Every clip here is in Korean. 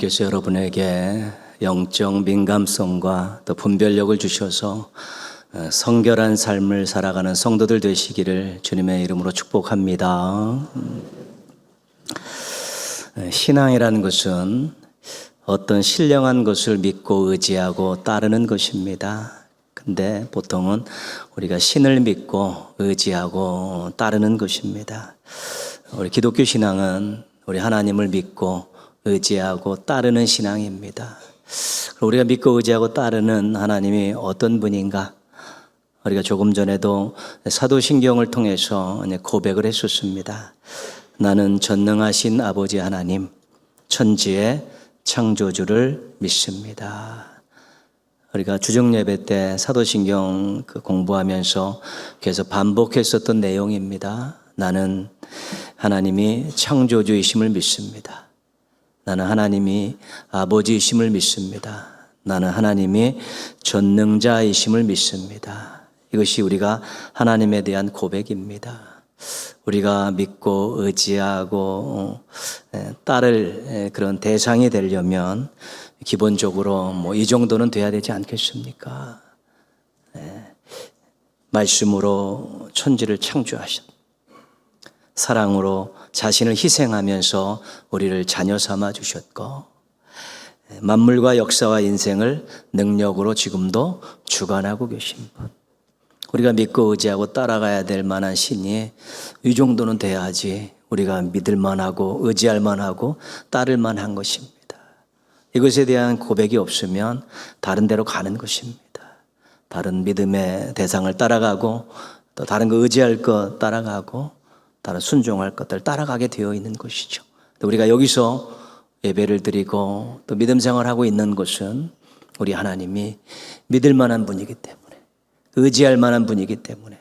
하나님께서 여러분에게 영적 민감성과 또 분별력을 주셔서 성결한 삶을 살아가는 성도들 되시기를 주님의 이름으로 축복합니다. 신앙이라는 것은 어떤 신령한 것을 믿고 의지하고 따르는 것입니다. 근데 보통은 우리가 신을 믿고 의지하고 따르는 것입니다. 우리 기독교 신앙은 우리 하나님을 믿고 의지하고 따르는 신앙입니다. 우리가 믿고 의지하고 따르는 하나님이 어떤 분인가? 우리가 조금 전에도 사도신경을 통해서 고백을 했었습니다. 나는 전능하신 아버지 하나님, 천지의 창조주를 믿습니다. 우리가 주정예배 때 사도신경 공부하면서 계속 반복했었던 내용입니다. 나는 하나님이 창조주이심을 믿습니다. 나는 하나님이 아버지이심을 믿습니다. 나는 하나님이 전능자이심을 믿습니다. 이것이 우리가 하나님에 대한 고백입니다. 우리가 믿고 의지하고 따를 그런 대상이 되려면 기본적으로 이 정도는 돼야 되지 않겠습니까? 말씀으로 천지를 창조하신, 사랑으로 자신을 희생하면서 우리를 자녀 삼아 주셨고, 만물과 역사와 인생을 능력으로 지금도 주관하고 계신 분, 우리가 믿고 의지하고 따라가야 될 만한 신이 이 정도는 돼야지 우리가 믿을 만하고 의지할 만하고 따를 만한 것입니다. 이것에 대한 고백이 없으면 다른 데로 가는 것입니다. 다른 믿음의 대상을 따라가고 또 다른 거 의지할 것 따라가고 다른 순종할 것들 따라가게 되어 있는 것이죠. 우리가 여기서 예배를 드리고 또 믿음 생활하고 있는 것은 우리 하나님이 믿을 만한 분이기 때문에, 의지할 만한 분이기 때문에,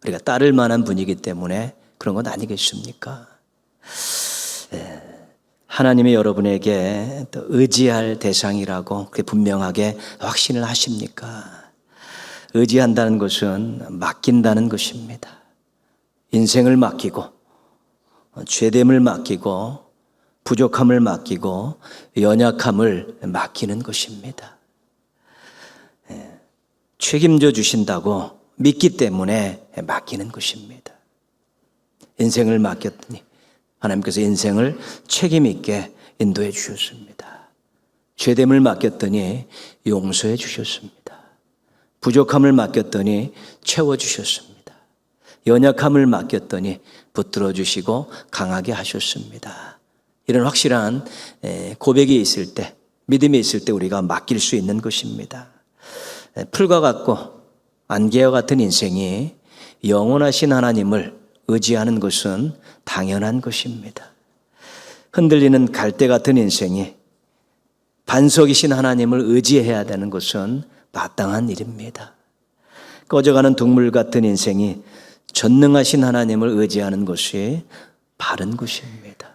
우리가 따를 만한 분이기 때문에 그런 것 아니겠습니까? 하나님이 여러분에게 또 의지할 대상이라고 그렇게 분명하게 확신을 하십니까? 의지한다는 것은 맡긴다는 것입니다. 인생을 맡기고, 죄됨을 맡기고, 부족함을 맡기고, 연약함을 맡기는 것입니다. 책임져 주신다고 믿기 때문에 맡기는 것입니다. 인생을 맡겼더니 하나님께서 인생을 책임 있게 인도해 주셨습니다. 죄됨을 맡겼더니 용서해 주셨습니다. 부족함을 맡겼더니 채워 주셨습니다. 연약함을 맡겼더니 붙들어 주시고 강하게 하셨습니다. 이런 확실한 고백이 있을 때, 믿음이 있을 때 우리가 맡길 수 있는 것입니다. 풀과 같고 안개와 같은 인생이 영원하신 하나님을 의지하는 것은 당연한 것입니다. 흔들리는 갈대 같은 인생이 반석이신 하나님을 의지해야 되는 것은 마땅한 일입니다. 꺼져가는 동물 같은 인생이 전능하신 하나님을 의지하는 것이 바른 것입니다.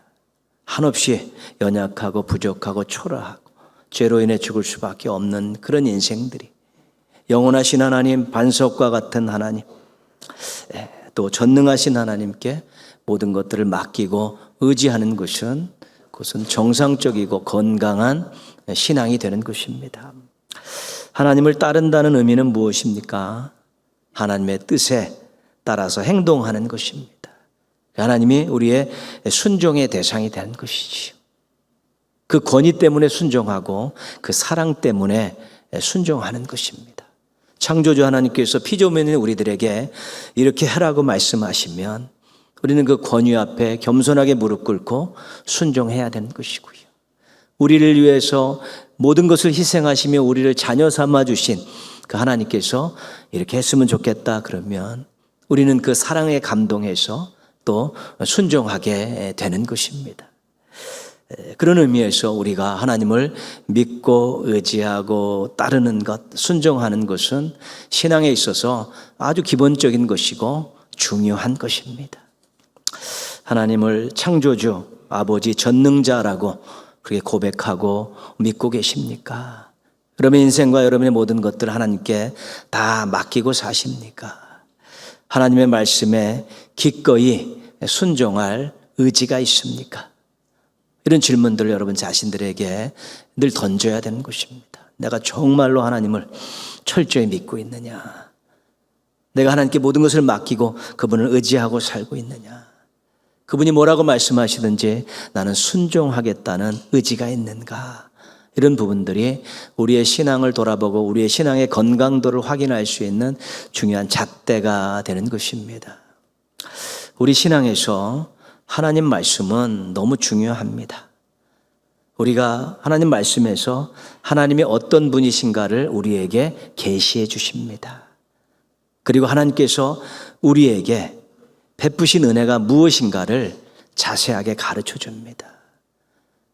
한없이 연약하고 부족하고 초라하고 죄로 인해 죽을 수밖에 없는 그런 인생들이 영원하신 하나님, 반석과 같은 하나님, 또 전능하신 하나님께 모든 것들을 맡기고 의지하는 것은 그것은 정상적이고 건강한 신앙이 되는 것입니다. 하나님을 따른다는 의미는 무엇입니까? 하나님의 뜻에 따라서 행동하는 것입니다. 하나님이 우리의 순종의 대상이 되는 것이지요. 그 권위 때문에 순종하고 그 사랑 때문에 순종하는 것입니다. 창조주 하나님께서 피조물인 우리들에게 이렇게 하라고 말씀하시면 우리는 그 권위 앞에 겸손하게 무릎 꿇고 순종해야 되는 것이고요. 우리를 위해서 모든 것을 희생하시며 우리를 자녀 삼아 주신 그 하나님께서 이렇게 했으면 좋겠다 그러면 우리는 그 사랑에 감동해서 또 순종하게 되는 것입니다. 그런 의미에서 우리가 하나님을 믿고 의지하고 따르는 것, 순종하는 것은 신앙에 있어서 아주 기본적인 것이고 중요한 것입니다. 하나님을 창조주, 아버지, 전능자라고 그렇게 고백하고 믿고 계십니까? 여러분의 인생과 여러분의 모든 것들을 하나님께 다 맡기고 사십니까? 하나님의 말씀에 기꺼이 순종할 의지가 있습니까? 이런 질문들을 여러분 자신들에게 늘 던져야 되는 것입니다. 내가 정말로 하나님을 철저히 믿고 있느냐? 내가 하나님께 모든 것을 맡기고 그분을 의지하고 살고 있느냐? 그분이 뭐라고 말씀하시든지 나는 순종하겠다는 의지가 있는가? 이런 부분들이 우리의 신앙을 돌아보고 우리의 신앙의 건강도를 확인할 수 있는 중요한 잣대가 되는 것입니다. 우리 신앙에서 하나님 말씀은 너무 중요합니다. 우리가 하나님 말씀에서 하나님이 어떤 분이신가를 우리에게 계시해 주십니다. 그리고 하나님께서 우리에게 베푸신 은혜가 무엇인가를 자세하게 가르쳐 줍니다.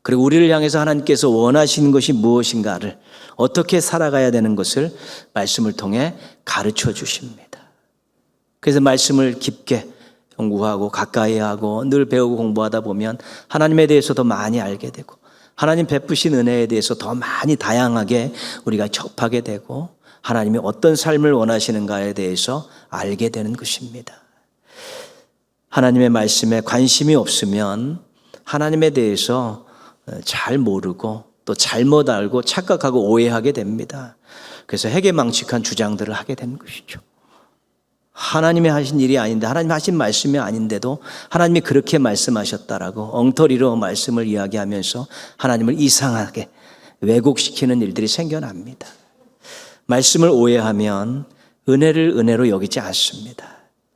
그리고 우리를 향해서 하나님께서 원하시는 것이 무엇인가를, 어떻게 살아가야 되는 것을 말씀을 통해 가르쳐 주십니다. 그래서 말씀을 깊게 연구하고 가까이 하고 늘 배우고 공부하다 보면 하나님에 대해서 더 많이 알게 되고 하나님 베푸신 은혜에 대해서 더 많이 다양하게 우리가 접하게 되고 하나님이 어떤 삶을 원하시는가에 대해서 알게 되는 것입니다. 하나님의 말씀에 관심이 없으면 하나님에 대해서 잘 모르고 또 잘못 알고 착각하고 오해하게 됩니다. 그래서 해괴망측한 주장들을 하게 되는 것이죠. 하나님이 하신 일이 아닌데, 하나님 하신 말씀이 아닌데도 하나님이 그렇게 말씀하셨다라고 엉터리로 말씀을 이야기하면서 하나님을 이상하게 왜곡시키는 일들이 생겨납니다. 말씀을 오해하면 은혜를 은혜로 여기지 않습니다.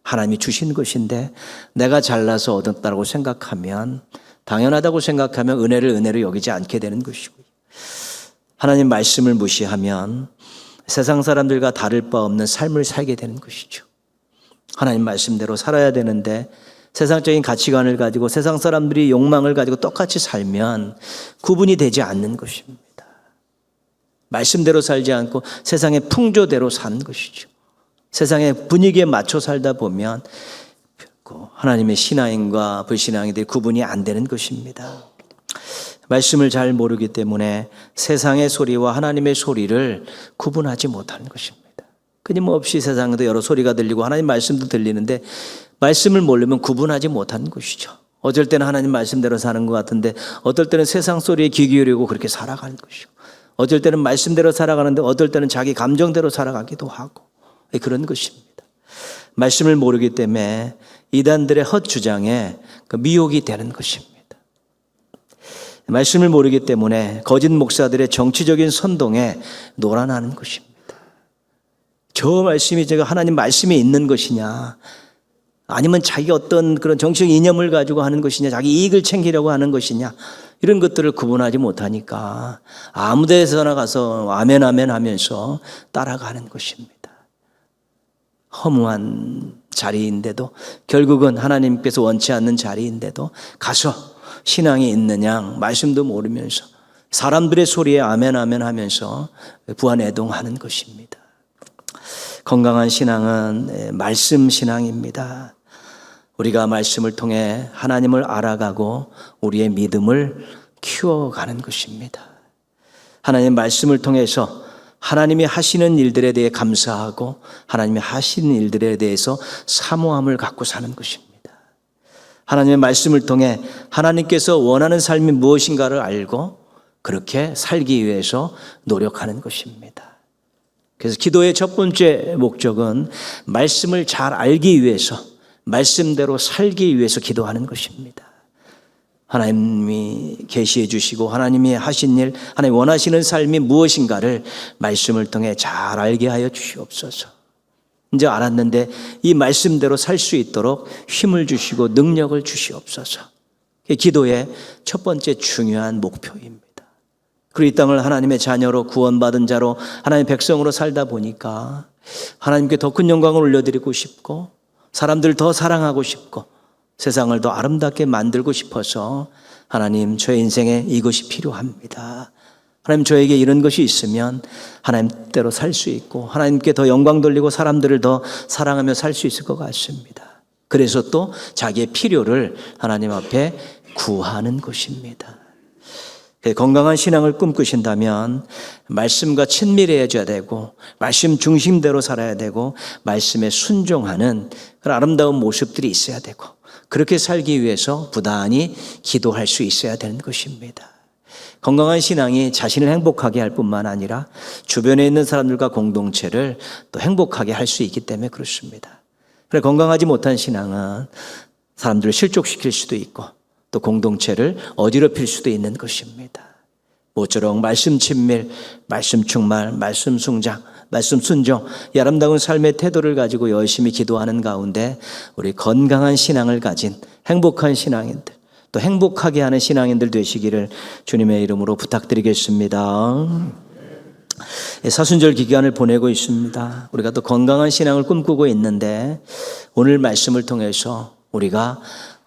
하나님이 주신 것인데 내가 잘나서 얻었다고 생각하면, 당연하다고 생각하면 은혜를 은혜로 여기지 않게 되는 것이고요. 하나님 말씀을 무시하면 세상 사람들과 다를 바 없는 삶을 살게 되는 것이죠. 하나님 말씀대로 살아야 되는데 세상적인 가치관을 가지고 세상 사람들이 욕망을 가지고 똑같이 살면 구분이 되지 않는 것입니다. 말씀대로 살지 않고 세상의 풍조대로 사는 것이죠. 세상의 분위기에 맞춰 살다 보면 하나님의 신앙인과 불신앙인들이 구분이 안 되는 것입니다. 말씀을 잘 모르기 때문에 세상의 소리와 하나님의 소리를 구분하지 못하는 것입니다. 끊임없이 세상에도 여러 소리가 들리고 하나님 말씀도 들리는데 말씀을 모르면 구분하지 못하는 것이죠. 어쩔 때는 하나님 말씀대로 사는 것 같은데 어떨 때는 세상 소리에 귀 기울이고 그렇게 살아가는 것이고, 어쩔 때는 말씀대로 살아가는데 어떨 때는 자기 감정대로 살아가기도 하고, 그런 것입니다. 말씀을 모르기 때문에 이단들의 헛주장에 미혹이 되는 것입니다. 말씀을 모르기 때문에 거짓 목사들의 정치적인 선동에 놀아나는 것입니다. 저 말씀이 제가 하나님 말씀에 있는 것이냐, 아니면 자기 어떤 그런 정치적 이념을 가지고 하는 것이냐, 자기 이익을 챙기려고 하는 것이냐, 이런 것들을 구분하지 못하니까 아무 데서나 가서 아멘 아멘 하면서 따라가는 것입니다. 허무한 자리인데도, 결국은 하나님께서 원치 않는 자리인데도 가서 신앙이 있는 양 말씀도 모르면서 사람들의 소리에 아멘 아멘 하면서 부안해동하는 것입니다. 건강한 신앙은 말씀 신앙입니다. 우리가 말씀을 통해 하나님을 알아가고 우리의 믿음을 키워가는 것입니다. 하나님의 말씀을 통해서 하나님이 하시는 일들에 대해 감사하고 하나님이 하시는 일들에 대해서 사모함을 갖고 사는 것입니다. 하나님의 말씀을 통해 하나님께서 원하는 삶이 무엇인가를 알고 그렇게 살기 위해서 노력하는 것입니다. 그래서 기도의 첫 번째 목적은 말씀을 잘 알기 위해서, 말씀대로 살기 위해서 기도하는 것입니다. 하나님이 계시해 주시고 하나님이 하신 일, 하나님 원하시는 삶이 무엇인가를 말씀을 통해 잘 알게 하여 주시옵소서. 이제 알았는데 이 말씀대로 살 수 있도록 힘을 주시고 능력을 주시옵소서. 기도의 첫 번째 중요한 목표입니다. 그리고 이 땅을 하나님의 자녀로 구원받은 자로 하나님의 백성으로 살다 보니까 하나님께 더 큰 영광을 올려드리고 싶고 사람들을 더 사랑하고 싶고 세상을 더 아름답게 만들고 싶어서 하나님, 저의 인생에 이것이 필요합니다. 하나님, 저에게 이런 것이 있으면 하나님대로 살 수 있고 하나님께 더 영광 돌리고 사람들을 더 사랑하며 살 수 있을 것 같습니다. 그래서 또 자기의 필요를 하나님 앞에 구하는 것입니다. 건강한 신앙을 꿈꾸신다면 말씀과 친밀해져야 되고 말씀 중심대로 살아야 되고 말씀에 순종하는 그런 아름다운 모습들이 있어야 되고 그렇게 살기 위해서 부단히 기도할 수 있어야 되는 것입니다. 건강한 신앙이 자신을 행복하게 할 뿐만 아니라 주변에 있는 사람들과 공동체를 또 행복하게 할 수 있기 때문에 그렇습니다. 그래, 건강하지 못한 신앙은 사람들을 실족시킬 수도 있고 또 공동체를 어지럽힐 수도 있는 것입니다. 모쪼록 말씀 친밀, 말씀 충만, 말씀 숭장, 말씀 순종, 이 아름다운 삶의 태도를 가지고 열심히 기도하는 가운데 우리 건강한 신앙을 가진 행복한 신앙인들, 또 행복하게 하는 신앙인들 되시기를 주님의 이름으로 부탁드리겠습니다. 사순절 기간을 보내고 있습니다. 우리가 또 건강한 신앙을 꿈꾸고 있는데 오늘 말씀을 통해서 우리가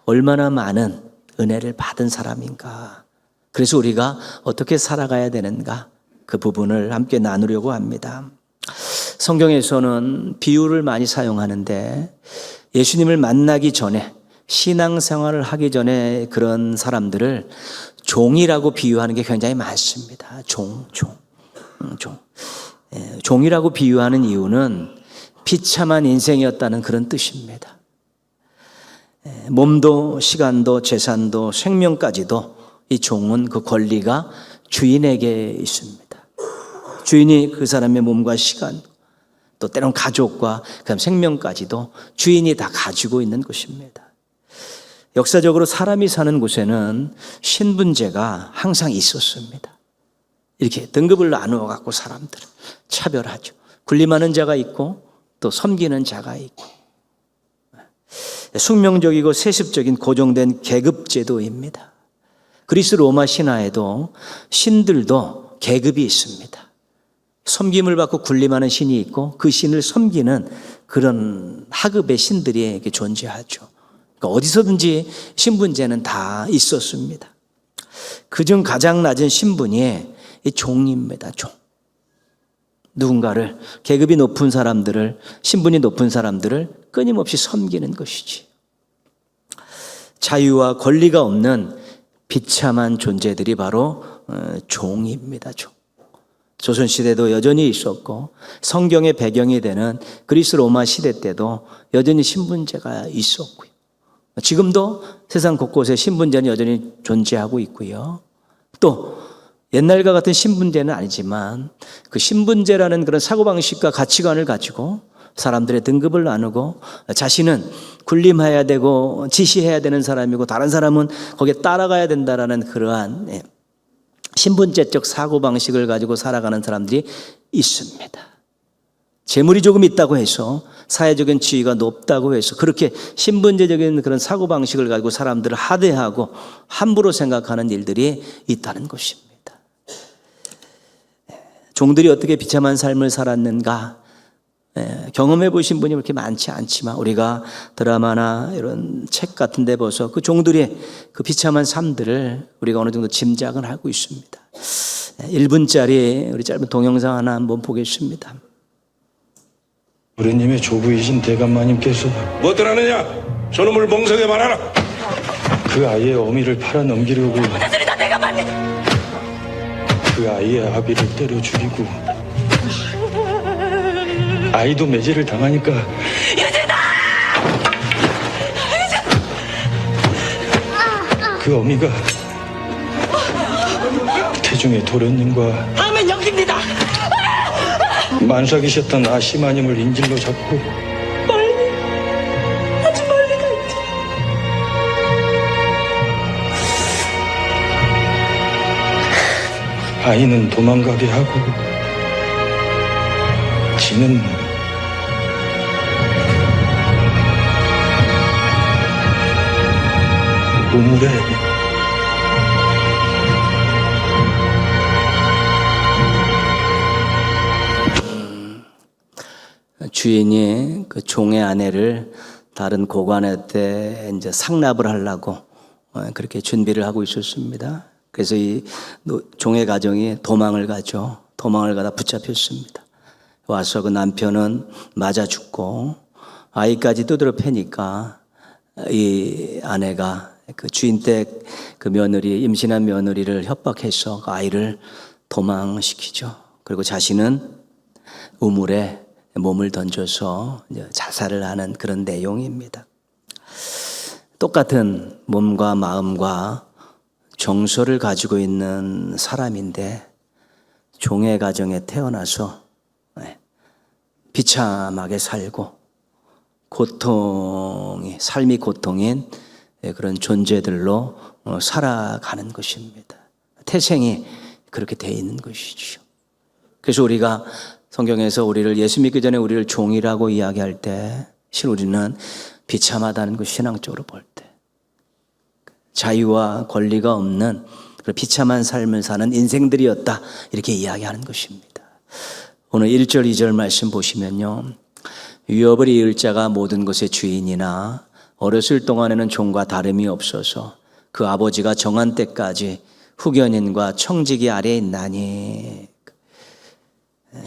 얼마나 많은 은혜를 받은 사람인가, 그래서 우리가 어떻게 살아가야 되는가, 그 부분을 함께 나누려고 합니다. 성경에서는 비유를 많이 사용하는데 예수님을 만나기 전에, 신앙생활을 하기 전에 그런 사람들을 종이라고 비유하는 게 굉장히 많습니다. 종이라고 비유하는 이유는 비참한 인생이었다는 그런 뜻입니다. 몸도 시간도 재산도 생명까지도 이 종은 그 권리가 주인에게 있습니다. 주인이 그 사람의 몸과 시간, 또 때론 가족과 그다음 생명까지도 주인이 다 가지고 있는 것입니다. 역사적으로 사람이 사는 곳에는 신분제가 항상 있었습니다. 이렇게 등급을 나누어 갖고 사람들을 차별하죠. 군림하는 자가 있고 또 섬기는 자가 있고, 숙명적이고 세습적인 고정된 계급제도입니다. 그리스 로마 신화에도 신들도 계급이 있습니다. 섬김을 받고 군림하는 신이 있고 그 신을 섬기는 그런 하급의 신들이 이렇게 존재하죠. 그러니까 어디서든지 신분제는 다 있었습니다. 그중 가장 낮은 신분이 이 종입니다. 종. 누군가를, 계급이 높은 사람들을, 신분이 높은 사람들을 끊임없이 섬기는 것이지. 자유와 권리가 없는 비참한 존재들이 바로 종입니다. 종. 조선시대도 여전히 있었고 성경의 배경이 되는 그리스 로마 시대 때도 여전히 신분제가 있었고요. 지금도 세상 곳곳에 신분제는 여전히 존재하고 있고요. 또 옛날과 같은 신분제는 아니지만 그 신분제라는 그런 사고방식과 가치관을 가지고 사람들의 등급을 나누고 자신은 군림해야 되고 지시해야 되는 사람이고 다른 사람은 거기에 따라가야 된다라는 그러한 신분제적 사고방식을 가지고 살아가는 사람들이 있습니다. 재물이 조금 있다고 해서, 사회적인 지위가 높다고 해서 그렇게 신분제적인 그런 사고방식을 가지고 사람들을 하대하고 함부로 생각하는 일들이 있다는 것입니다. 종들이 어떻게 비참한 삶을 살았는가 경험해 보신 분이 그렇게 많지 않지만 우리가 드라마나 이런 책 같은 데 보서 그 종들의 그 비참한 삶들을 우리가 어느 정도 짐작을 하고 있습니다. 1분짜리 우리 짧은 동영상 하나 한번 보겠습니다. 우리님의 조부이신 대감마님께서 뭐들 하느냐? 저놈을 멍석에 말하라. 그 아이의 어미를 팔아넘기려고 그 아이의 아비를 때려 죽이고 아이도 매질을 당하니까 그 어미가 태중의 도련님과 다음엔 여기입니다. 만삭이셨던 아시마님을 인질로 잡고 멀리, 아주 멀리 가 있지. 아이는 도망가게 하고 지는 우물에 주인이 그 종의 아내를 다른 고관한테 이제 상납을 하려고 그렇게 준비를 하고 있었습니다. 그래서 이 종의 가정이 도망을 가죠. 도망을 가다 붙잡혔습니다. 와서 그 남편은 맞아 죽고 아이까지 두드려 패니까 이 아내가 그 주인 댁 그 며느리, 임신한 며느리를 협박해서 그 아이를 도망시키죠. 그리고 자신은 우물에 몸을 던져서 자살을 하는 그런 내용입니다. 똑같은 몸과 마음과 정서를 가지고 있는 사람인데 종의 가정에 태어나서 비참하게 살고 삶이 고통인 그런 존재들로 살아가는 것입니다. 태생이 그렇게 되어 있는 것이죠. 그래서 우리가 성경에서 우리를 예수 믿기 전에 우리를 종이라고 이야기할 때 사실 우리는 비참하다는 것, 신앙적으로 볼 때 자유와 권리가 없는 그런 비참한 삶을 사는 인생들이었다, 이렇게 이야기하는 것입니다. 오늘 1절 2절 말씀 보시면요, 위협을 이을 자가 모든 것의 주인이나 어렸을 동안에는 종과 다름이 없어서 그 아버지가 정한 때까지 후견인과 청지기 아래에 있나니.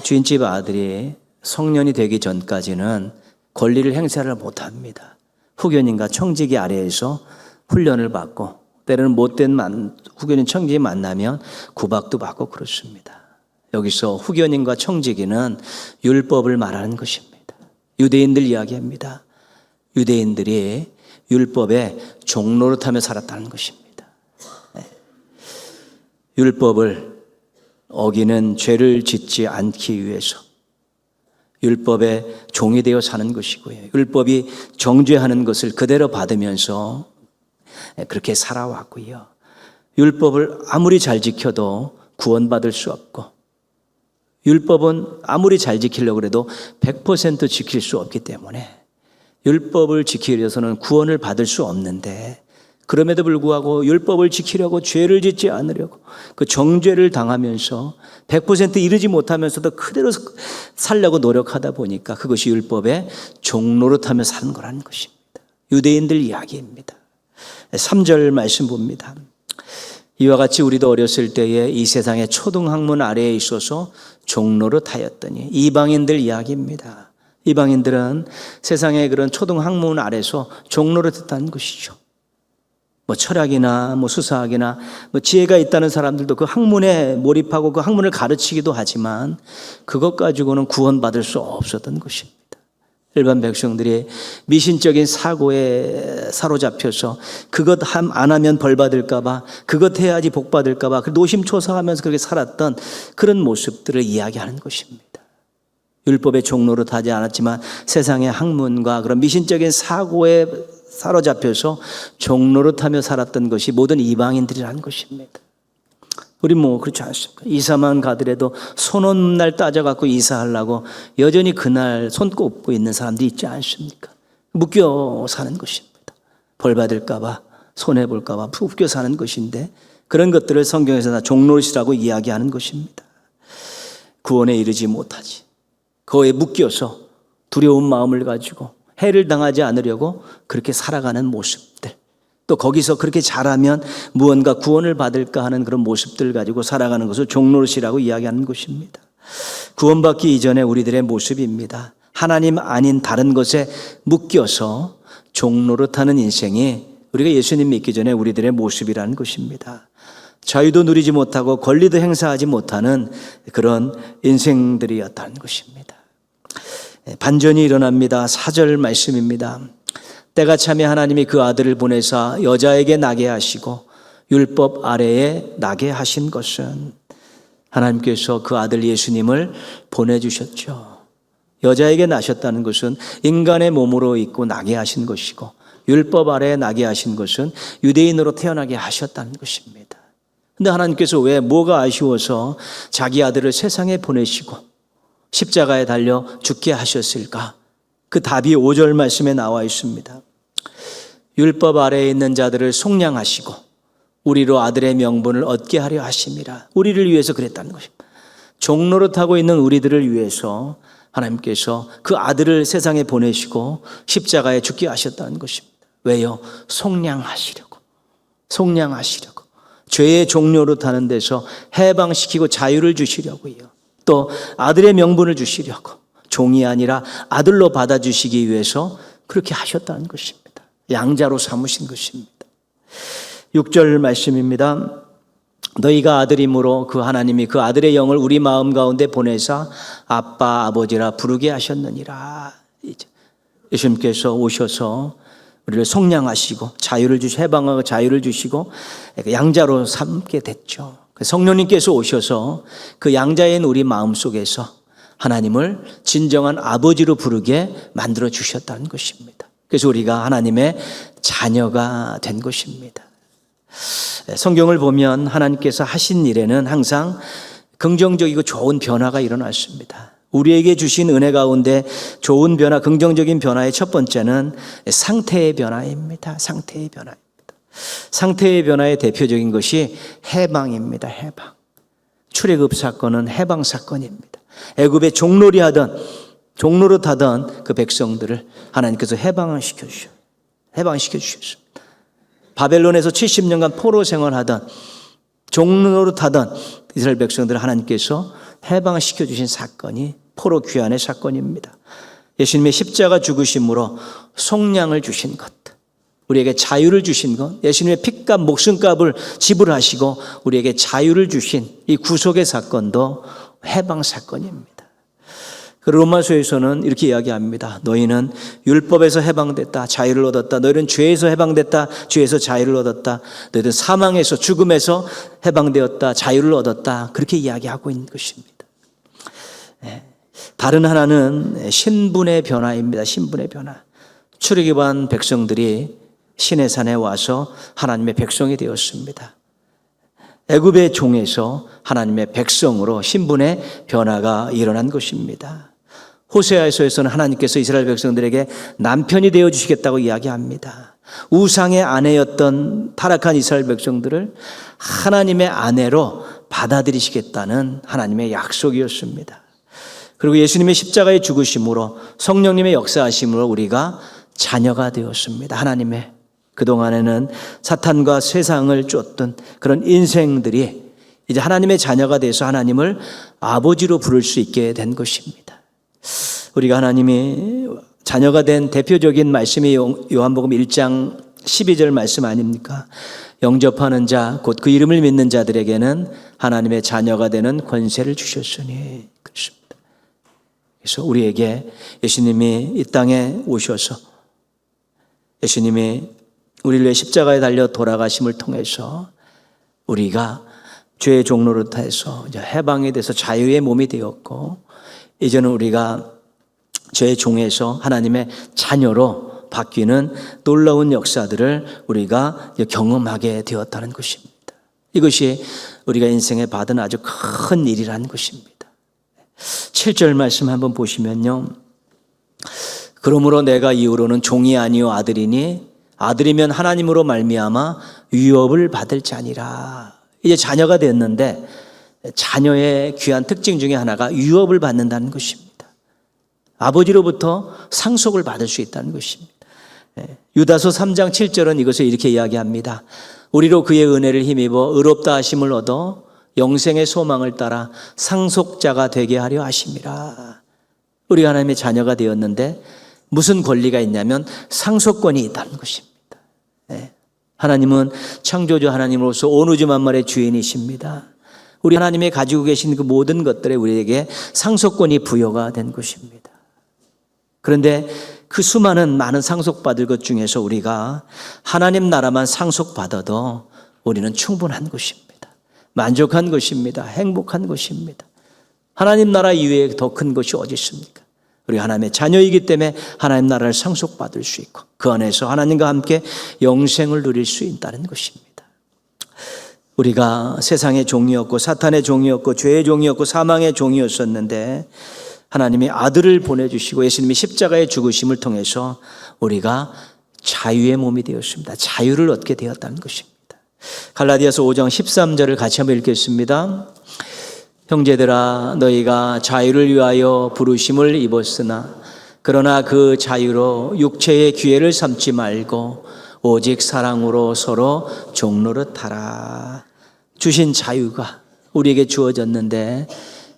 주인집 아들이 성년이 되기 전까지는 권리를 행사를 못합니다. 후견인과 청지기 아래에서 훈련을 받고 때로는 못된 후견인 청지기 만나면 구박도 받고 그렇습니다. 여기서 후견인과 청지기는 율법을 말하는 것입니다. 유대인들 이야기합니다. 유대인들이 율법에 종노릇하며 살았다는 것입니다. 율법을 어기는 죄를 짓지 않기 위해서 율법의 종이 되어 사는 것이고요. 율법이 정죄하는 것을 그대로 받으면서 그렇게 살아왔고요. 율법을 아무리 잘 지켜도 구원받을 수 없고, 율법은 아무리 잘 지키려고 해도 100% 지킬 수 없기 때문에 율법을 지키기 위해서는 구원을 받을 수 없는데, 그럼에도 불구하고 율법을 지키려고 죄를 짓지 않으려고 그 정죄를 당하면서 100% 이르지 못하면서도 그대로 살려고 노력하다 보니까 그것이 율법의 종노릇하며 사는 거라는 것입니다. 유대인들 이야기입니다. 3절 말씀 봅니다. 이와 같이 우리도 어렸을 때에 이 세상의 초등학문 아래에 있어서 종노릇하였더니. 이방인들 이야기입니다. 이방인들은 세상의 그런 초등학문 아래서 종노릇했다는 것이죠. 철학이나 수사학이나 지혜가 있다는 사람들도 그 학문에 몰입하고 그 학문을 가르치기도 하지만 그것 가지고는 구원받을 수 없었던 것입니다. 일반 백성들이 미신적인 사고에 사로잡혀서 그것 안 하면 벌 받을까 봐, 그것 해야지 복 받을까 봐 노심초사하면서 그렇게 살았던 그런 모습들을 이야기하는 것입니다. 율법의 종노릇 하지 않았지만 세상의 학문과 그런 미신적인 사고에 사로잡혀서 종노릇하며 살았던 것이 모든 이방인들이라는 것입니다. 우리 그렇지 않습니까? 이사만 가더라도 손 없는 날 따져갖고 이사하려고 여전히 그날 손 꼽고 있는 사람들이 있지 않습니까? 묶여 사는 것입니다. 벌 받을까봐, 손해볼까봐 묶여 사는 것인데, 그런 것들을 성경에서 다 종노릇이라고 이야기하는 것입니다. 구원에 이르지 못하지, 그거에 묶여서 두려운 마음을 가지고 해를 당하지 않으려고 그렇게 살아가는 모습들, 또 거기서 그렇게 잘하면 무언가 구원을 받을까 하는 그런 모습들을 가지고 살아가는 것을 종노릇이라고 이야기하는 것입니다. 구원받기 이전에 우리들의 모습입니다. 하나님 아닌 다른 것에 묶여서 종노릇하는 인생이 우리가 예수님 믿기 전에 우리들의 모습이라는 것입니다. 자유도 누리지 못하고 권리도 행사하지 못하는 그런 인생들이었다는 것입니다. 반전이 일어납니다. 4절 말씀입니다. 때가 차면 하나님이 그 아들을 보내사 여자에게 나게 하시고 율법 아래에 나게 하신 것은, 하나님께서 그 아들 예수님을 보내주셨죠. 여자에게 나셨다는 것은 인간의 몸으로 있고 나게 하신 것이고, 율법 아래에 나게 하신 것은 유대인으로 태어나게 하셨다는 것입니다. 근데 하나님께서 왜 뭐가 아쉬워서 자기 아들을 세상에 보내시고 십자가에 달려 죽게 하셨을까? 그 답이 5절 말씀에 나와 있습니다. 율법 아래에 있는 자들을 속량하시고 우리로 아들의 명분을 얻게 하려 하심이라. 우리를 위해서 그랬다는 것입니다. 종노릇하고 있는 우리들을 위해서 하나님께서 그 아들을 세상에 보내시고 십자가에 죽게 하셨다는 것입니다. 왜요? 속량하시려고. 죄의 종노릇하는 데서 해방시키고 자유를 주시려고요. 또 아들의 명분을 주시려고, 종이 아니라 아들로 받아주시기 위해서 그렇게 하셨다는 것입니다. 양자로 삼으신 것입니다. 6절 말씀입니다. 너희가 아들이므로 그 하나님이 그 아들의 영을 우리 마음 가운데 보내사 아빠 아버지라 부르게 하셨느니라. 예수님께서 오셔서 우리를 속량하시고 자유를 해방하고 자유를 주시고 양자로 삼게 됐죠. 성령님께서 오셔서 그 양자인 우리 마음속에서 하나님을 진정한 아버지로 부르게 만들어 주셨다는 것입니다. 그래서 우리가 하나님의 자녀가 된 것입니다. 성경을 보면 하나님께서 하신 일에는 항상 긍정적이고 좋은 변화가 일어났습니다. 우리에게 주신 은혜 가운데 좋은 변화, 긍정적인 변화의 첫 번째는 상태의 변화입니다. 상태의 변화입니다. 상태의 변화의 대표적인 것이 해방입니다. 해방. 출애굽 사건은 해방 사건입니다. 애굽에 종로로 타던 그 백성들을 하나님께서 해방시켜 주셨습니다. 바벨론에서 70년간 포로 생활하던 종로로 타던 이스라엘 백성들을 하나님께서 해방시켜 주신 사건이 포로 귀환의 사건입니다. 예수님의 십자가 죽으심으로 속량을 주신 것, 우리에게 자유를 주신 것, 예수님의 피값 목숨값을 지불하시고 우리에게 자유를 주신 이 구속의 사건도 해방 사건입니다. 로마서에서는 이렇게 이야기합니다. 너희는 율법에서 해방됐다, 자유를 얻었다. 너희는 죄에서 해방됐다, 죄에서 자유를 얻었다. 너희는 사망에서, 죽음에서 해방되었다, 자유를 얻었다. 그렇게 이야기하고 있는 것입니다. 다른 하나는 신분의 변화입니다. 신분의 변화. 출애굽한 백성들이 시내산에 와서 하나님의 백성이 되었습니다. 애굽의 종에서 하나님의 백성으로 신분의 변화가 일어난 것입니다. 호세아서에서는 하나님께서 이스라엘 백성들에게 남편이 되어 주시겠다고 이야기합니다. 우상의 아내였던 타락한 이스라엘 백성들을 하나님의 아내로 받아들이시겠다는 하나님의 약속이었습니다. 그리고 예수님의 십자가의 죽으심으로 성령님의 역사하심으로 우리가 자녀가 되었습니다. 하나님의 그동안에는 사탄과 세상을 쫓던 그런 인생들이 이제 하나님의 자녀가 돼서 하나님을 아버지로 부를 수 있게 된 것입니다. 우리가 하나님이 자녀가 된 대표적인 말씀이 요한복음 1장 12절 말씀 아닙니까? 영접하는 자, 곧 그 이름을 믿는 자들에게는 하나님의 자녀가 되는 권세를 주셨으니 그렇습니다. 그래서 우리에게 예수님이 이 땅에 오셔서 예수님이 우리를 위해 십자가에 달려 돌아가심을 통해서 우리가 죄의 종로로 타서 이제 해방이 돼서 자유의 몸이 되었고, 이제는 우리가 죄의 종에서 하나님의 자녀로 바뀌는 놀라운 역사들을 우리가 경험하게 되었다는 것입니다. 이것이 우리가 인생에 받은 아주 큰 일이라는 것입니다. 7절 말씀 한번 보시면요. 그러므로 내가 이후로는 종이 아니요 아들이니 아들이면 하나님으로 말미암아 유업을 받을 자니라. 이제 자녀가 됐는데 자녀의 귀한 특징 중에 하나가 유업을 받는다는 것입니다. 아버지로부터 상속을 받을 수 있다는 것입니다. 유다서 3장 7절은 이것을 이렇게 이야기합니다. 우리로 그의 은혜를 힘입어 의롭다 하심을 얻어 영생의 소망을 따라 상속자가 되게 하려 하심이라. 우리가 하나님의 자녀가 되었는데 무슨 권리가 있냐면 상속권이 있다는 것입니다. 하나님은 창조주 하나님으로서 온 우주 만물의 주인이십니다. 우리 하나님이 가지고 계신 그 모든 것들에 우리에게 상속권이 부여가 된 것입니다. 그런데 그 많은 상속받을 것 중에서 우리가 하나님 나라만 상속받아도 우리는 충분한 것입니다. 만족한 것입니다. 행복한 것입니다. 하나님 나라 이외에 더 큰 것이 어디 있습니까? 우리 하나님의 자녀이기 때문에 하나님 나라를 상속받을 수 있고 그 안에서 하나님과 함께 영생을 누릴 수 있다는 것입니다. 우리가 세상의 종이었고 사탄의 종이었고 죄의 종이었고 사망의 종이었었는데 하나님이 아들을 보내주시고 예수님이 십자가의 죽으심을 통해서 우리가 자유의 몸이 되었습니다. 자유를 얻게 되었다는 것입니다. 갈라디아서 5장 13절을 같이 한번 읽겠습니다. 형제들아 너희가 자유를 위하여 부르심을 입었으나 그러나 그 자유로 육체의 기회를 삼지 말고 오직 사랑으로 서로 종노릇하라. 주신 자유가 우리에게 주어졌는데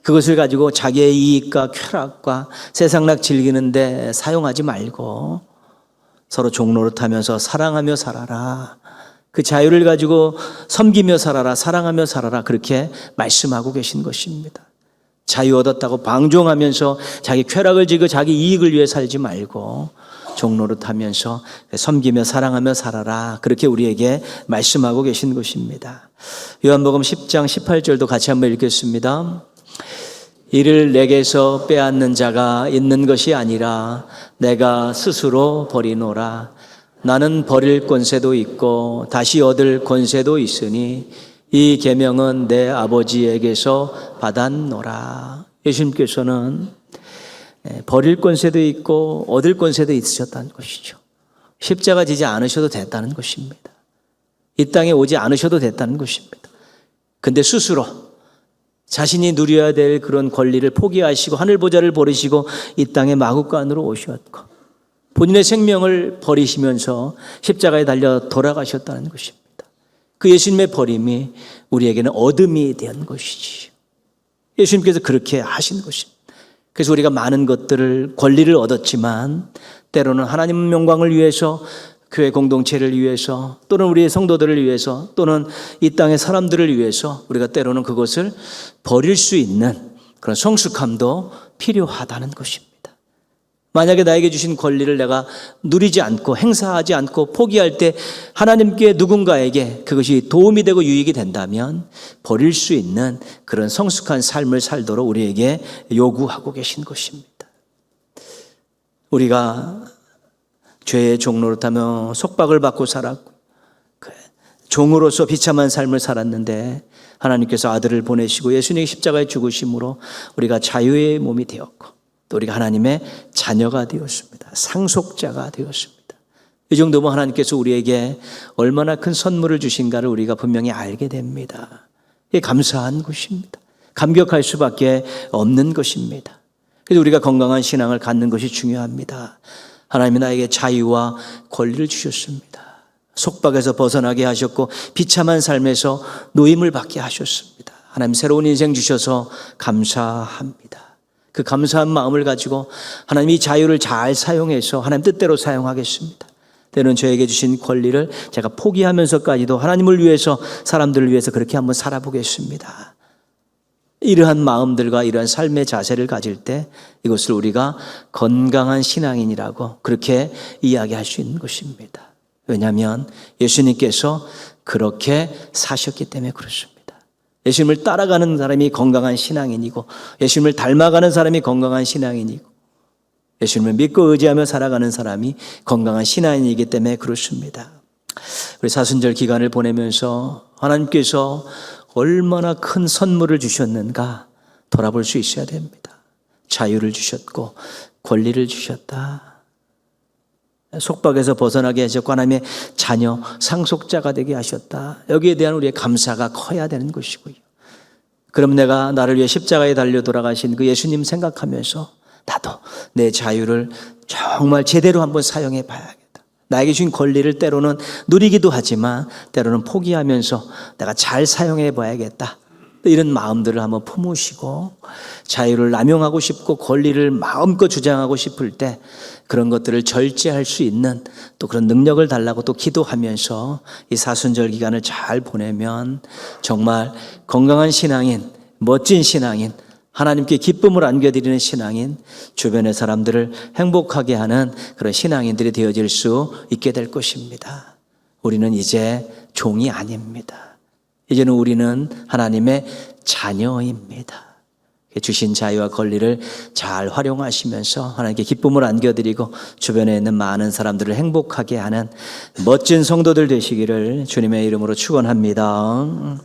그것을 가지고 자기의 이익과 쾌락과 세상락 즐기는데 사용하지 말고 서로 종노릇하면서 사랑하며 살아라. 그 자유를 가지고 섬기며 살아라, 사랑하며 살아라, 그렇게 말씀하고 계신 것입니다. 자유 얻었다고 방종하면서 자기 쾌락을 지고 자기 이익을 위해 살지 말고 종로를 하면서 섬기며 사랑하며 살아라. 그렇게 우리에게 말씀하고 계신 것입니다. 요한복음 10장 18절도 같이 한번 읽겠습니다. 이를 내게서 빼앗는 자가 있는 것이 아니라 내가 스스로 버리노라. 나는 버릴 권세도 있고 다시 얻을 권세도 있으니 이 계명은 내 아버지에게서 받았노라. 예수님께서는 버릴 권세도 있고 얻을 권세도 있으셨다는 것이죠. 십자가 지지 않으셔도 됐다는 것입니다. 이 땅에 오지 않으셔도 됐다는 것입니다. 근데 스스로 자신이 누려야 될 그런 권리를 포기하시고 하늘 보좌를 버리시고 이 땅에 마구간으로 오셨고 본인의 생명을 버리시면서 십자가에 달려 돌아가셨다는 것입니다. 그 예수님의 버림이 우리에게는 얻음이 된 것이지요. 예수님께서 그렇게 하신 것입니다. 그래서 우리가 많은 것들을 권리를 얻었지만 때로는 하나님 영광을 위해서 교회 공동체를 위해서 또는 우리의 성도들을 위해서 또는 이 땅의 사람들을 위해서 우리가 때로는 그것을 버릴 수 있는 그런 성숙함도 필요하다는 것입니다. 만약에 나에게 주신 권리를 내가 누리지 않고 행사하지 않고 포기할 때 하나님께 누군가에게 그것이 도움이 되고 유익이 된다면 버릴 수 있는 그런 성숙한 삶을 살도록 우리에게 요구하고 계신 것입니다. 우리가 죄의 종노릇하며 속박을 받고 살았고 종으로서 비참한 삶을 살았는데 하나님께서 아들을 보내시고 예수님의 십자가에 죽으심으로 우리가 자유의 몸이 되었고 또 우리가 하나님의 자녀가 되었습니다. 상속자가 되었습니다. 이 정도면 하나님께서 우리에게 얼마나 큰 선물을 주신가를 우리가 분명히 알게 됩니다. 이게 감사한 것입니다. 감격할 수밖에 없는 것입니다. 그래서 우리가 건강한 신앙을 갖는 것이 중요합니다. 하나님이 나에게 자유와 권리를 주셨습니다. 속박에서 벗어나게 하셨고 비참한 삶에서 노임을 받게 하셨습니다. 하나님 새로운 인생 주셔서 감사합니다. 그 감사한 마음을 가지고 하나님이 자유를 잘 사용해서 하나님 뜻대로 사용하겠습니다. 때로는 저에게 주신 권리를 제가 포기하면서까지도 하나님을 위해서 사람들을 위해서 그렇게 한번 살아보겠습니다. 이러한 마음들과 이러한 삶의 자세를 가질 때 이것을 우리가 건강한 신앙인이라고 그렇게 이야기할 수 있는 것입니다. 왜냐하면 예수님께서 그렇게 사셨기 때문에 그렇습니다. 예수님을 따라가는 사람이 건강한 신앙인이고 예수님을 닮아가는 사람이 건강한 신앙인이고 예수님을 믿고 의지하며 살아가는 사람이 건강한 신앙인이기 때문에 그렇습니다. 우리 사순절 기간을 보내면서 하나님께서 얼마나 큰 선물을 주셨는가 돌아볼 수 있어야 됩니다. 자유를 주셨고 권리를 주셨다. 속박에서 벗어나게 하셨고 하나님의 자녀 상속자가 되게 하셨다. 여기에 대한 우리의 감사가 커야 되는 것이고요. 그럼 내가 나를 위해 십자가에 달려 돌아가신 그 예수님 생각하면서 나도 내 자유를 정말 제대로 한번 사용해 봐야겠다. 나에게 주신 권리를 때로는 누리기도 하지만 때로는 포기하면서 내가 잘 사용해 봐야겠다. 이런 마음들을 한번 품으시고 자유를 남용하고 싶고 권리를 마음껏 주장하고 싶을 때 그런 것들을 절제할 수 있는 또 그런 능력을 달라고 또 기도하면서 이 사순절 기간을 잘 보내면 정말 건강한 신앙인, 멋진 신앙인, 하나님께 기쁨을 안겨드리는 신앙인, 주변의 사람들을 행복하게 하는 그런 신앙인들이 되어질 수 있게 될 것입니다. 우리는 이제 종이 아닙니다. 이제는 우리는 하나님의 자녀입니다. 주신 자유와 권리를 잘 활용하시면서 하나님께 기쁨을 안겨드리고 주변에 있는 많은 사람들을 행복하게 하는 멋진 성도들 되시기를 주님의 이름으로 축원합니다.